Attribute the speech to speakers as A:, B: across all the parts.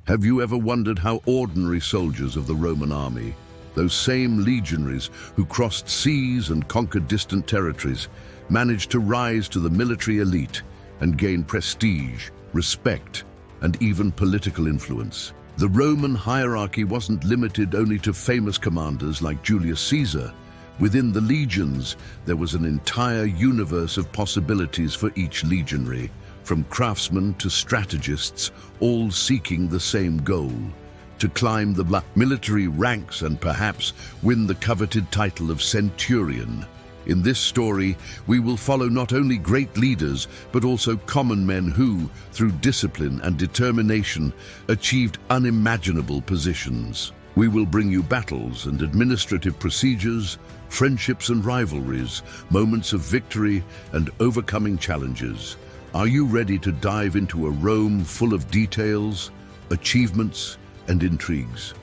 A: Have you ever wondered how ordinary soldiers of the Roman army, those same legionaries who crossed seas and conquered distant territories, managed to rise to the military elite and gain prestige, respect, and even political influence? The Roman hierarchy wasn't limited only to famous commanders like Julius Caesar. Within the legions, there was an entire universe of possibilities for each legionary, from craftsmen to strategists, all seeking the same goal: to climb the military ranks and perhaps win the coveted title of Centurion. In this story, we will follow not only great leaders, but also common men who, through discipline and determination, achieved unimaginable positions. We will bring you battles and administrative procedures, friendships and rivalries, moments of victory and overcoming challenges. Are you ready to dive into a Rome full of details, achievements, and intrigues?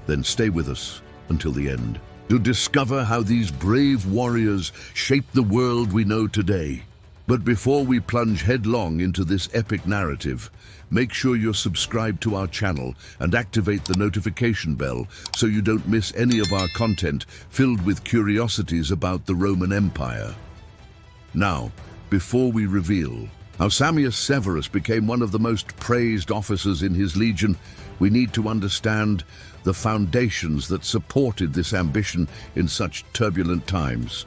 A: Then stay with us until the end to discover how these brave warriors shaped the world we know today. But before we plunge headlong into this epic narrative, make sure you're subscribed to our channel and activate the notification bell so you don't miss any of our content filled with curiosities about the Roman Empire. Now, before we reveal how Sammius Severus became one of the most praised officers in his legion, we need to understand the foundations that supported this ambition in such turbulent times.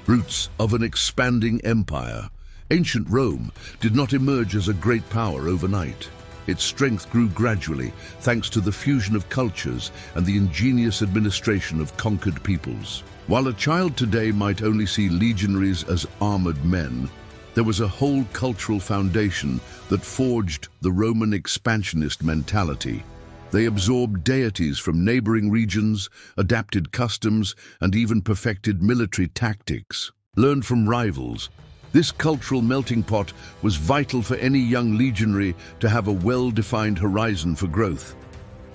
A: Roots of an expanding empire. Ancient Rome did not emerge as a great power overnight. Its strength grew gradually, thanks to the fusion of cultures and the ingenious administration of conquered peoples. While a child today might only see legionaries as armored men, there was a whole cultural foundation that forged the Roman expansionist mentality. They absorbed deities from neighboring regions, adapted customs, and even perfected military tactics. Learned from rivals, this cultural melting pot was vital for any young legionary to have a well-defined horizon for growth.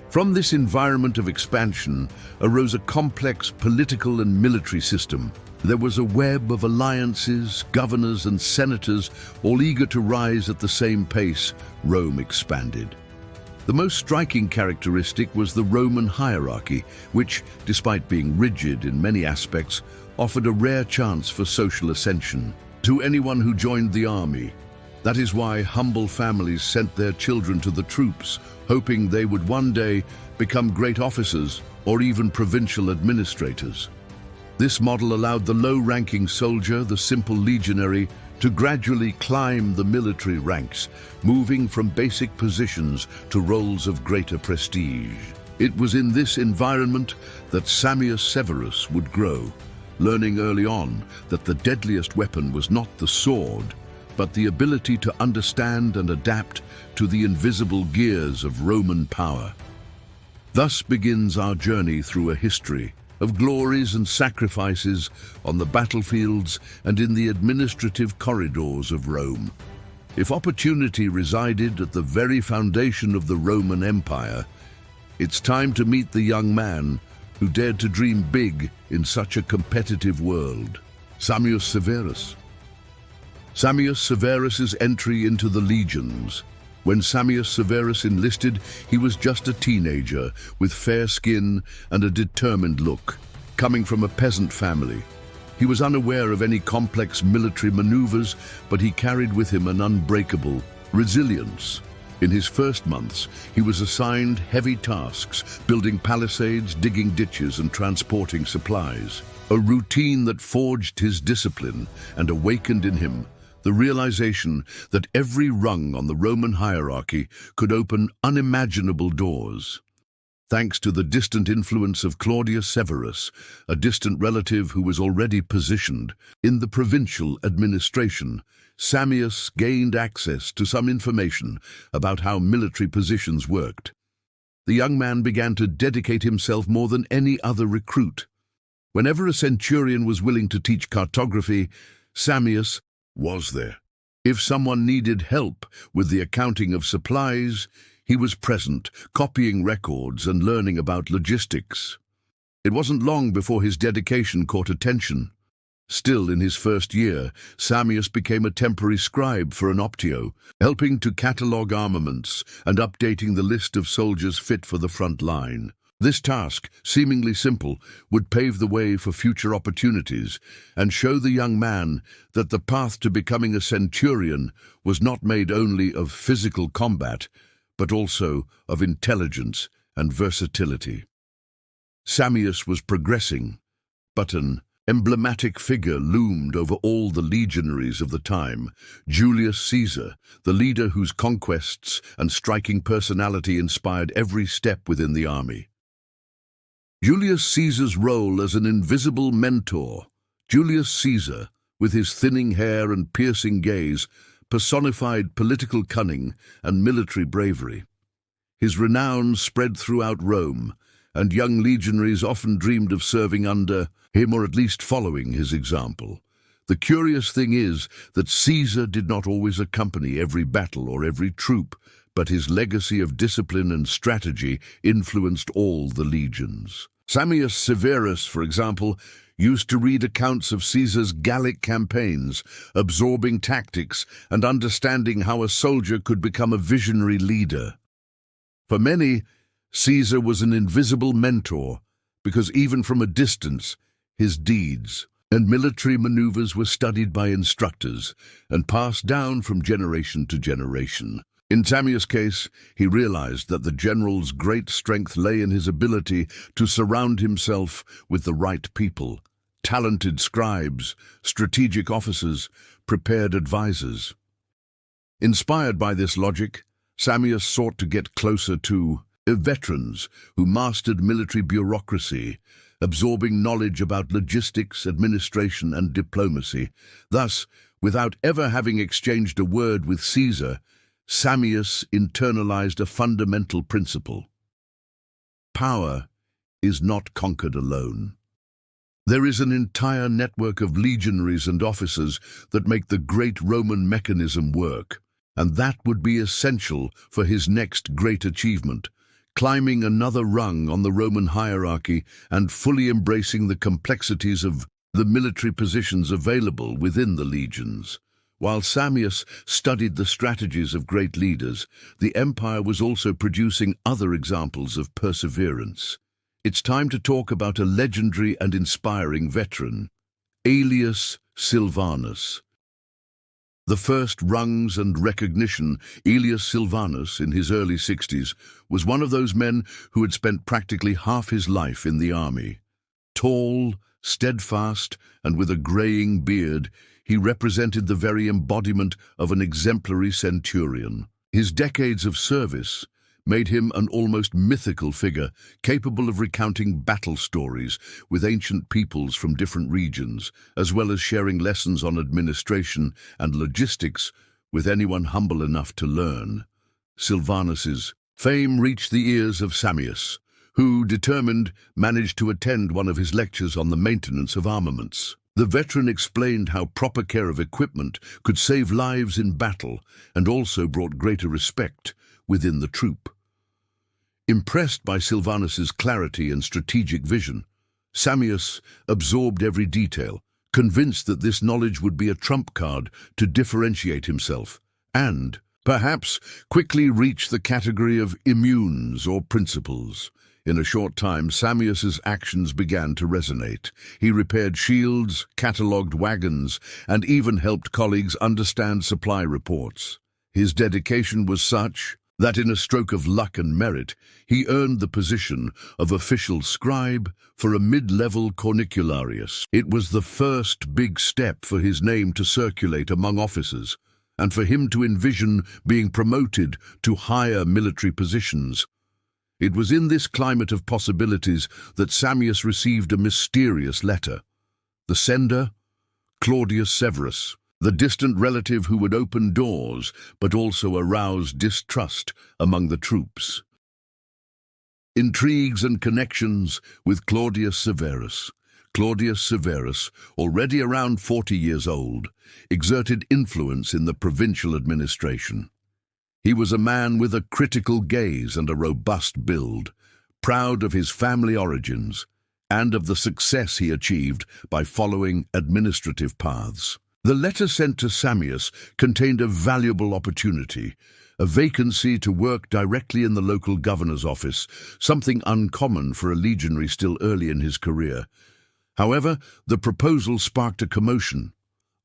A: From this environment of expansion arose a complex political and military system. There was a web of alliances, governors and senators, all eager to rise at the same pace Rome expanded. The most striking characteristic was the Roman hierarchy, which, despite being rigid in many aspects, offered a rare chance for social ascension to anyone who joined the army. That is why humble families sent their children to the troops, hoping they would one day become great officers or even provincial administrators. This model allowed the low-ranking soldier, the simple legionary, to gradually climb the military ranks, moving from basic positions to roles of greater prestige. It was in this environment that Sammius Severus would grow, learning early on that the deadliest weapon was not the sword, but the ability to understand and adapt to the invisible gears of Roman power. Thus begins our journey through a history of glories and sacrifices on the battlefields and in the administrative corridors of Rome. If opportunity resided at the very foundation of the Roman Empire, it's time to meet the young man who dared to dream big in such a competitive world. Sammius Severus. Sammius Severus's entry into the legions. When Sammius Severus enlisted, he was just a teenager with fair skin and a determined look. Coming from a peasant family, he was unaware of any complex military maneuvers, but he carried with him an unbreakable resilience. In his first months, he was assigned heavy tasks, building palisades, digging ditches, and transporting supplies. A routine that forged his discipline and awakened in him the realization that every rung on the Roman hierarchy could open unimaginable doors. Thanks to the distant influence of Claudius Severus, a distant relative who was already positioned in the provincial administration, Sammius gained access to some information about how military positions worked. The young man began to dedicate himself more than any other recruit. Whenever a centurion was willing to teach cartography, Sammius was there. If someone needed help with the accounting of supplies, he was present, copying records and learning about logistics. It wasn't long before his dedication caught attention. Still in his first year, Sammius became a temporary scribe for an optio, helping to catalogue armaments and updating the list of soldiers fit for the front line. This task, seemingly simple, would pave the way for future opportunities and show the young man that the path to becoming a centurion was not made only of physical combat, but also of intelligence and versatility. Sammius was progressing, but an emblematic figure loomed over all the legionaries of the time, Julius Caesar, the leader whose conquests and striking personality inspired every step within the army. Julius Caesar's role as an invisible mentor. Julius Caesar, with his thinning hair and piercing gaze, personified political cunning and military bravery. His renown spread throughout Rome, and young legionaries often dreamed of serving under him or at least following his example. The curious thing is that Caesar did not always accompany every battle or every troop, but his legacy of discipline and strategy influenced all the legions. Sammius Severus, for example, used to read accounts of Caesar's Gallic campaigns, absorbing tactics and understanding how a soldier could become a visionary leader. For many, Caesar was an invisible mentor, because even from a distance, his deeds and military maneuvers were studied by instructors and passed down from generation to generation. In Sammius' case, he realized that the general's great strength lay in his ability to surround himself with the right people, talented scribes, strategic officers, prepared advisors. Inspired by this logic, Sammius sought to get closer to veterans who mastered military bureaucracy, absorbing knowledge about logistics, administration, and diplomacy. Thus, without ever having exchanged a word with Caesar, Sammius internalized a fundamental principle. Power is not conquered alone. There is an entire network of legionaries and officers that make the great Roman mechanism work, and that would be essential for his next great achievement, climbing another rung on the Roman hierarchy and fully embracing the complexities of the military positions available within the legions. While Sammius studied the strategies of great leaders, the empire was also producing other examples of perseverance. It's time to talk about a legendary and inspiring veteran, Aelius Silvanus. The first rungs and recognition, Aelius Silvanus, in his early 60s, was one of those men who had spent practically half his life in the army. Tall, steadfast, and with a graying beard, he represented the very embodiment of an exemplary centurion. His decades of service made him an almost mythical figure, capable of recounting battle stories with ancient peoples from different regions, as well as sharing lessons on administration and logistics with anyone humble enough to learn. Silvanus's fame reached the ears of Sammius, who, determined, managed to attend one of his lectures on the maintenance of armaments. The veteran explained how proper care of equipment could save lives in battle and also brought greater respect within the troop. Impressed by Silvanus's clarity and strategic vision, Sammius absorbed every detail, convinced that this knowledge would be a trump card to differentiate himself and, perhaps, quickly reach the category of immunes or principles. In a short time, Sammius's actions began to resonate. He repaired shields, catalogued wagons, and even helped colleagues understand supply reports. His dedication was such that in a stroke of luck and merit, he earned the position of official scribe for a mid-level cornicularius. It was the first big step for his name to circulate among officers, and for him to envision being promoted to higher military positions. It was in this climate of possibilities that Sammius received a mysterious letter. The sender, Claudius Severus, the distant relative who would open doors but also arouse distrust among the troops. Intrigues and connections with Claudius Severus. Claudius Severus, already around 40 years old, exerted influence in the provincial administration. He was a man with a critical gaze and a robust build, proud of his family origins, and of the success he achieved by following administrative paths. The letter sent to Sammius contained a valuable opportunity, a vacancy to work directly in the local governor's office, something uncommon for a legionary still early in his career. However, the proposal sparked a commotion.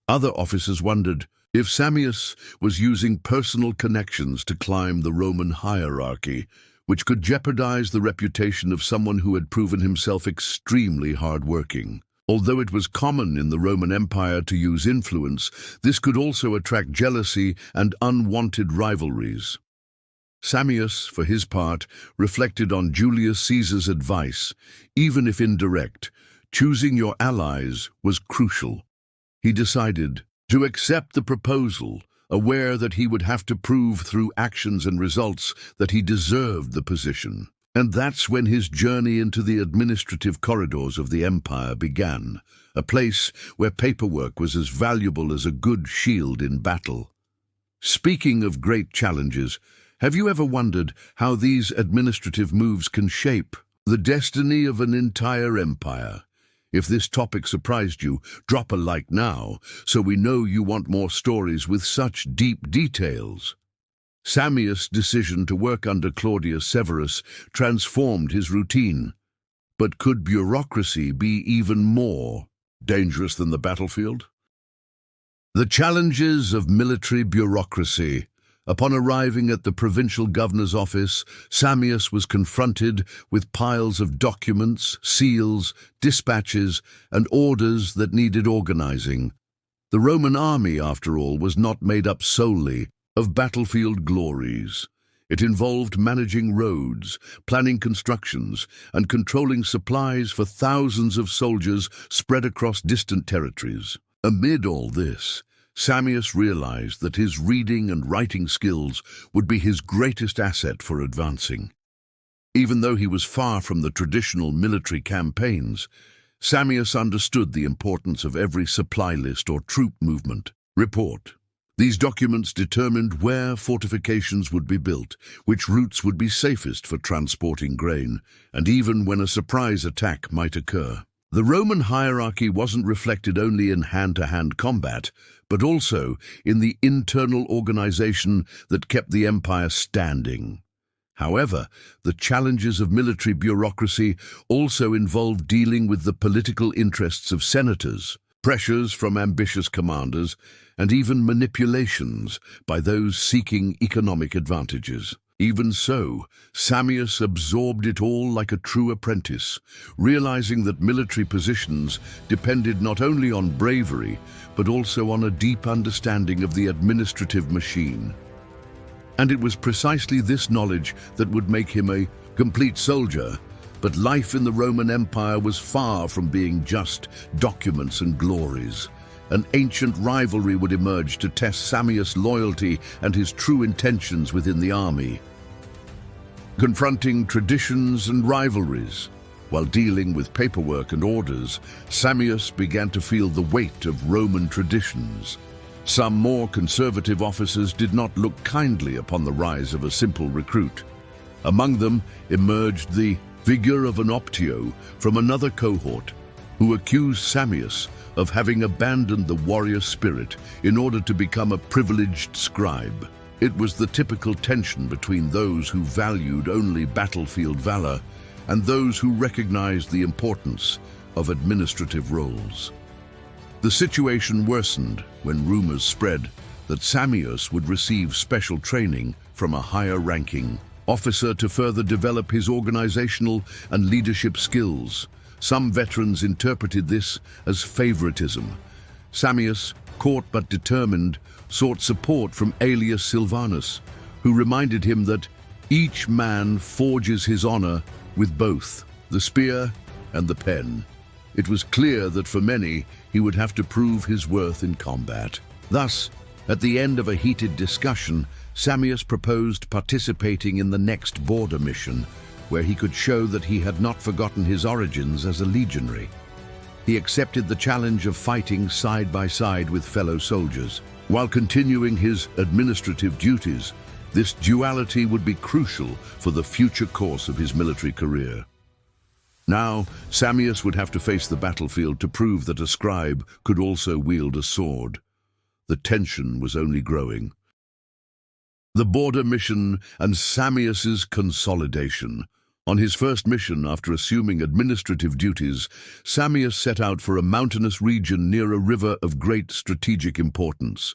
A: Other officers wondered if Sammius was using personal connections to climb the Roman hierarchy, which could jeopardize the reputation of someone who had proven himself extremely hard-working. Although it was common in the Roman Empire to use influence, this could also attract jealousy and unwanted rivalries. Sammius, for his part, reflected on Julius Caesar's advice. Even if indirect, choosing your allies was crucial. He decided to accept the proposal, aware that he would have to prove through actions and results that he deserved the position. And that's when his journey into the administrative corridors of the empire began, a place where paperwork was as valuable as a good shield in battle. Speaking of great challenges, have you ever wondered how these administrative moves can shape the destiny of an entire empire? If this topic surprised you, drop a like now, so we know you want more stories with such deep details. Sammius' decision to work under Claudius Severus transformed his routine. But could bureaucracy be even more dangerous than the battlefield? The challenges of military bureaucracy. Upon arriving at the provincial governor's office, Sammius was confronted with piles of documents, seals, dispatches, and orders that needed organizing. The Roman army, after all, was not made up solely of battlefield glories. It involved managing roads, planning constructions, and controlling supplies for thousands of soldiers spread across distant territories. Amid all this, Sammius realized that his reading and writing skills would be his greatest asset for advancing. Even though he was far from the traditional military campaigns, Sammius understood the importance of every supply list or troop movement report. These documents determined where fortifications would be built, which routes would be safest for transporting grain, and even when a surprise attack might occur. The Roman hierarchy wasn't reflected only in hand-to-hand combat, but also in the internal organization that kept the empire standing. However, the challenges of military bureaucracy also involved dealing with the political interests of senators, pressures from ambitious commanders, and even manipulations by those seeking economic advantages. Even so, Sammius absorbed it all like a true apprentice, realizing that military positions depended not only on bravery, but also on a deep understanding of the administrative machine. And it was precisely this knowledge that would make him a complete soldier. But life in the Roman Empire was far from being just documents and glories. An ancient rivalry would emerge to test Sammius' loyalty and his true intentions within the army. Confronting traditions and rivalries. While dealing with paperwork and orders, Sammius began to feel the weight of Roman traditions. Some more conservative officers did not look kindly upon the rise of a simple recruit. Among them emerged the figure of an optio from another cohort, who accused Sammius of having abandoned the warrior spirit in order to become a privileged scribe. It was the typical tension between those who valued only battlefield valor and those who recognized the importance of administrative roles. The situation worsened when rumors spread that Sammius would receive special training from a higher-ranking officer to further develop his organizational and leadership skills. Some veterans interpreted this as favoritism. Sammius, caught but determined, sought support from Aelius Silvanus, who reminded him that each man forges his honor with both the spear and the pen. It was clear that for many, he would have to prove his worth in combat. Thus, at the end of a heated discussion, Sammius proposed participating in the next border mission, where he could show that he had not forgotten his origins as a legionary. He accepted the challenge of fighting side by side with fellow soldiers. While continuing his administrative duties, this duality would be crucial for the future course of his military career. Now, Sammius would have to face the battlefield to prove that a scribe could also wield a sword. The tension was only growing. The border mission and Sammius's consolidation. On his first mission after assuming administrative duties, Sammius set out for a mountainous region near a river of great strategic importance.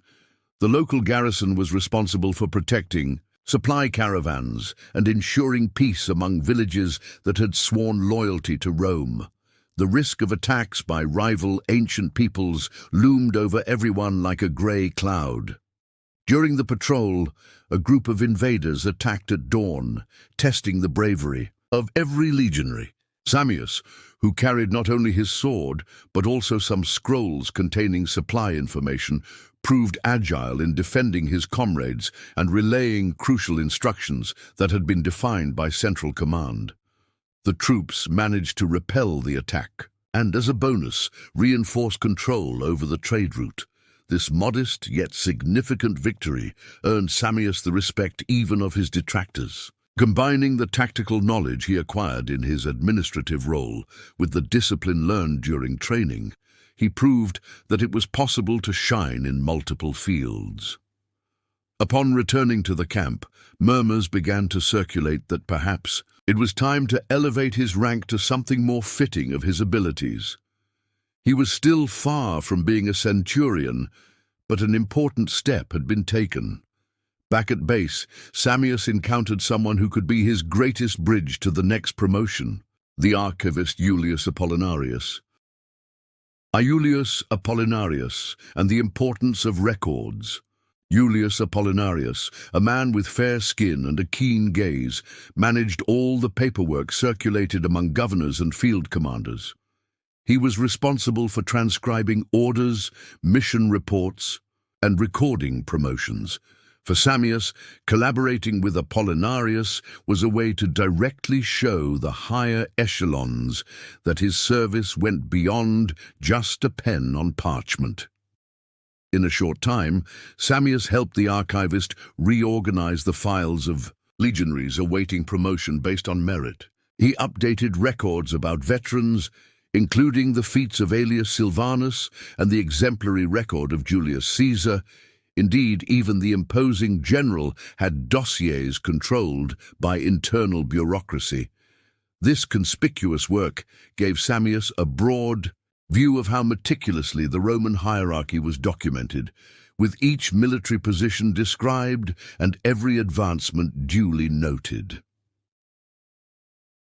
A: The local garrison was responsible for protecting supply caravans and ensuring peace among villages that had sworn loyalty to Rome. The risk of attacks by rival ancient peoples loomed over everyone like a grey cloud. During the patrol, a group of invaders attacked at dawn, testing the bravery of every legionary. Sammius, who carried not only his sword, but also some scrolls containing supply information, proved agile in defending his comrades and relaying crucial instructions that had been defined by Central Command. The troops managed to repel the attack, and as a bonus, reinforce control over the trade route. This modest yet significant victory earned Sammius the respect even of his detractors. Combining the tactical knowledge he acquired in his administrative role with the discipline learned during training, he proved that it was possible to shine in multiple fields. Upon returning to the camp, murmurs began to circulate that perhaps it was time to elevate his rank to something more fitting of his abilities. He was still far from being a centurion, but an important step had been taken. Back at base, Sammius encountered someone who could be his greatest bridge to the next promotion, the archivist Iulius Appollinarius. Iulius Appollinarius and the importance of records. Julius Appollinarius, a man with fair skin and a keen gaze, managed all the paperwork circulated among governors and field commanders. He was responsible for transcribing orders, mission reports, and recording promotions. For Sammius, collaborating with Appollinarius was a way to directly show the higher echelons that his service went beyond just a pen on parchment. In a short time, Sammius helped the archivist reorganize the files of legionaries awaiting promotion based on merit. He updated records about veterans, including the feats of Aelius Silvanus and the exemplary record of Julius Caesar. Indeed, even the imposing general had dossiers controlled by internal bureaucracy. This conspicuous work gave Sammius a broad view of how meticulously the Roman hierarchy was documented, with each military position described and every advancement duly noted.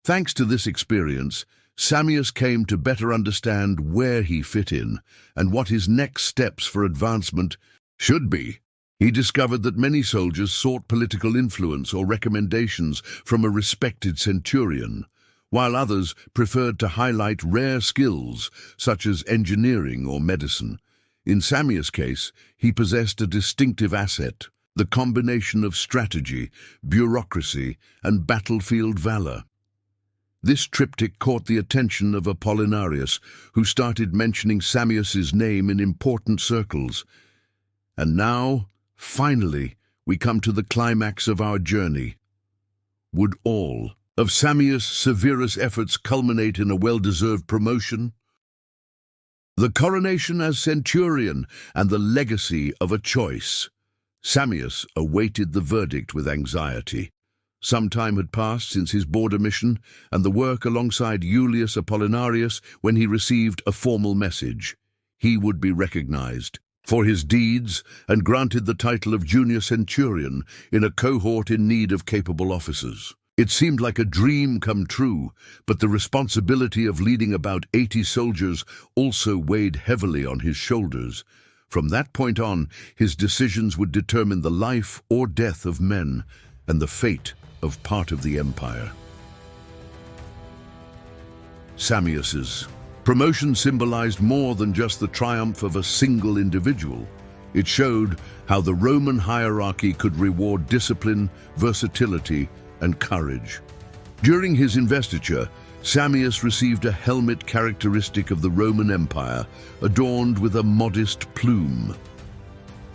A: Thanks to this experience, Sammius came to better understand where he fit in and what his next steps for advancement should be. He discovered that many soldiers sought political influence or recommendations from a respected centurion, while others preferred to highlight rare skills such as engineering or medicine. In Sammius' case, he possessed a distinctive asset, the combination of strategy, bureaucracy, and battlefield valor. This triptych caught the attention of Appollinarius, who started mentioning Sammius's name in important circles. And now, finally, we come to the climax of our journey. Would all of Sammius Severus' efforts culminate in a well-deserved promotion? The coronation as Centurion and the legacy of a choice. Sammius awaited the verdict with anxiety. Some time had passed since his border mission and the work alongside Iulius Appollinarius when he received a formal message. He would be recognized for his deeds and granted the title of junior centurion in a cohort in need of capable officers. It seemed like a dream come true, but the responsibility of leading about 80 soldiers also weighed heavily on his shoulders. From that point on, his decisions would determine the life or death of men and the fate of part of the empire. Sammius's promotion symbolized more than just the triumph of a single individual. It showed how the Roman hierarchy could reward discipline, versatility, and courage. During his investiture, Sammius received a helmet characteristic of the Roman Empire, adorned with a modest plume.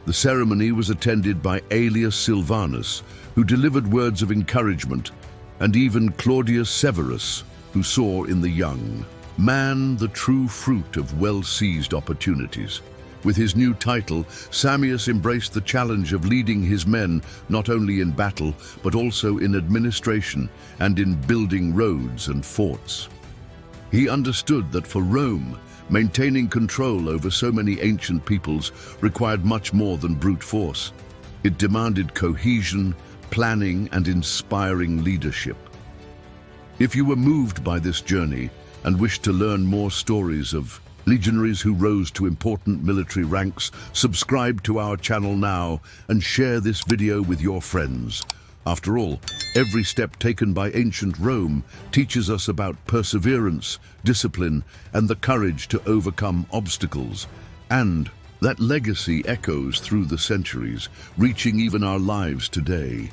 A: The ceremony was attended by Aelius Silvanus, who delivered words of encouragement, and even Claudius Severus, who saw in the young man the true fruit of well-seized opportunities. With his new title, Sammius embraced the challenge of leading his men not only in battle, but also in administration and in building roads and forts. He understood that for Rome, maintaining control over so many ancient peoples required much more than brute force. It demanded cohesion, planning, and inspiring leadership. If you were moved by this journey and wish to learn more stories of legionaries who rose to important military ranks, subscribe to our channel now and share this video with your friends. After all, every step taken by ancient Rome teaches us about perseverance, discipline, and the courage to overcome obstacles. And that legacy echoes through the centuries, reaching even our lives today.